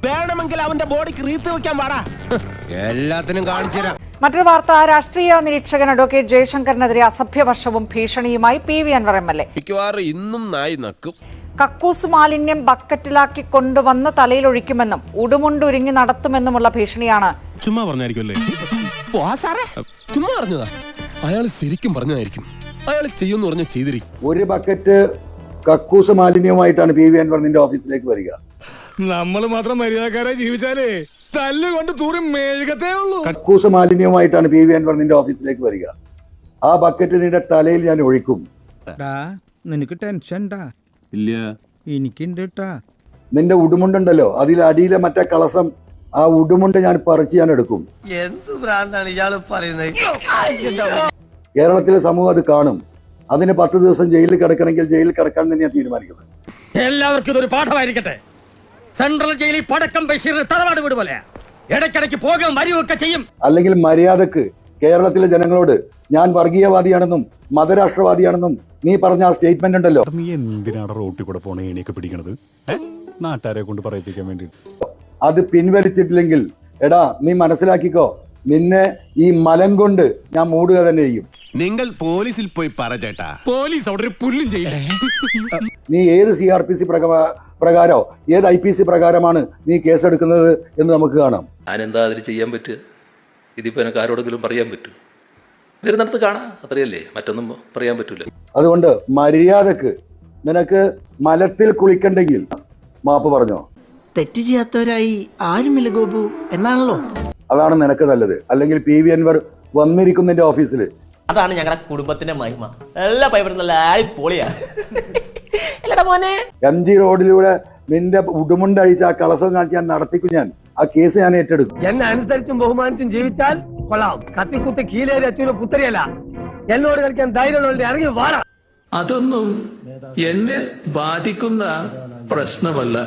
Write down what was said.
വേണമെങ്കിൽ അവന്റെ ബോഡിക്ക് റീത്ത് വെക്കാൻ പാടാ. എല്ലാത്തിനും കാണിച്ചു തരാം. മറ്റൊരു വാർത്ത, രാഷ്ട്രീയ നിരീക്ഷകൻ അഡ്വക്കേറ്റ് ജയശങ്കറിനെതിരെ അസഭ്യവർഷവും ഭീഷണിയുമായി PV അൻവർ MLA. ഇന്നും നായി നക്കും. കക്കൂസ് മാലിന്യം ബക്കറ്റിലാക്കി കൊണ്ടുവന്ന് തലയിലൊഴിക്കുമെന്നും ഉടുമുണ്ടുരുങ്ങി നടത്തുമെന്നുമുള്ള ഭീഷണിയാണ്. ചുമ്മാ പറഞ്ഞായിരിക്കുമല്ലേ? ചുമ്മാ പറഞ്ഞതാ. അയാൾ ശരിക്കും പറഞ്ഞതായിരിക്കും. അയാൾ ചെയ്യുമെന്ന് പറഞ്ഞ ചെയ്തിരിക്കും. ഒരു ബക്കറ്റ് കക്കൂസ് മാലിന്യവുമായിട്ടാണ് PV അൻവർ നിന്റെ ഓഫീസിലേക്ക് വരിക. നമ്മൾ മാത്രം മര്യാദക്കാരായി ജീവിച്ചാലേ തല്ലുകൊണ്ട് തൂറി മേഴുകത്തേ ഉള്ളൂ. കക്കൂസ് മാലിന്യവുമായിട്ടാണ് PV അൻവർ നിന്റെ ഓഫീസിലേക്ക് വരിക. ആ ബക്കറ്റ് നിന്റെ തലയിൽ ഞാൻ ഒഴിക്കും. നിനക്ക് ടെൻഷൻ ഇല്ല, എനിക്കുണ്ട്. നിന്റെ ഉടുമുണ്ടുണ്ടല്ലോ, അതിൽ അടിയിലെ മറ്റേ കളസം, ആ ഉടുമുണ്ട് ഞാൻ പറിച്ച് ഞാൻ എടുക്കും. എന്ത് ഭ്രാന്താണ് ഇയാള് പറയുന്നത്? കേരളത്തിലെ സമൂഹം അത് കാണും. അതിന് 10 ദിവസം ജയിലിൽ കിടക്കണമെങ്കിൽ ജയിലിൽ കിടക്കാൻ തന്നെയാണ് തീരുമാനിക്കുന്നത്. എല്ലാവർക്കും ഇതൊരു പാഠമായിരിക്കട്ടെ. സെൻട്രൽ ജയിലിൽ പടക്കം ബഷീറിന് തറവാട് വീട് പോലെ ഇടയ്ക്കിടയ്ക്ക് പോകുകയും വരികയൊക്കെ ചെയ്യും. അല്ലെങ്കിൽ മര്യാദക്ക് കേരളത്തിലെ ജനങ്ങളോട് ഞാൻ വർഗീയവാദിയാണെന്നും മതരാഷ്ട്രവാദിയാണെന്നും നീ പറഞ്ഞ ആ സ്റ്റേറ്റ്മെന്റ് ഉണ്ടല്ലോ, നീ എന്തിനാണ് റോട്ടിൽ കൂടെ പോണ ഏണിയൊക്കെ പിടിക്കണത്? നാട്ടുകാരെ കൊണ്ട് പറയിപ്പിക്കാൻ വേണ്ടി. അത് പിൻവലിച്ചിട്ടില്ലെങ്കിൽ എടാ നീ മനസ്സിലാക്കിക്കോ, നിന്നെ ഈ മലം കൊണ്ട് ഞാൻ മൂടുക തന്നെ ചെയ്യും. നിങ്ങൾ പോലീസിൽ പോയി പറ ചേട്ടാ. പോലീസ് അവിടെ ഒരു പുല്ലും ചെയ്യില്ല. നീ ഏത് CRPC പ്രകാരോ ഏത് IPC പ്രകാരമാണ് നീ കേസെടുക്കുന്നത് എന്ന് നമുക്ക് കാണാം. ഞാനെന്താ അതിൽ ചെയ്യാൻ പറ്റുക? ഇതിപ്പോൾ എനിക്ക് ആരോടെങ്കിലും പറയാൻ പറ്റൂ? വരുന്നിടത്ത് കാണാം, അത്രയല്ലേ, മറ്റൊന്നും പറയാൻ പറ്റൂല. അതുകൊണ്ട് മര്യാദക്ക് നിനക്ക് മലത്തിൽ കുളിക്കണ്ടെങ്കിൽ മാപ്പ് പറഞ്ഞോ. തെറ്റ് ചെയ്യാത്തവരായി ആരുമില്ല ഗോപു എന്നാണല്ലോ. അതാണ് നിനക്ക് നല്ലത്. അല്ലെങ്കിൽ PV അൻവർ വന്നിരിക്കുന്നതിന്റെ ഓഫീസിൽ. അതാണ് ഞങ്ങളുടെ കുടുംബത്തിന്റെ മഹിമ. എല്ലാ പൈപ്പറും നല്ല പൊളിയാ. MG റോഡിലൂടെ നിന്റെ ഉടുമുണ്ട് അഴിച്ച് ആ കളസം കാണിച്ച് ഞാൻ നടത്തിക്കും. ഞാൻ ആ കേസ് ഞാൻ ഏറ്റെടുക്കും. എന്നെ അനുസരിച്ചും ബഹുമാനിച്ചും ജീവിച്ചാൽ കൊള്ളാം. കത്തിക്കുത്തി കീലേരി അച്ഛനും പുത്തരിയല്ല. എന്നോട് കളിക്കാൻ ധൈര്യമുള്ളവരുടെ ഇറങ്ങി വാടാ. അതൊന്നും എന്നെ ബാധിക്കുന്ന പ്രശ്നമല്ല.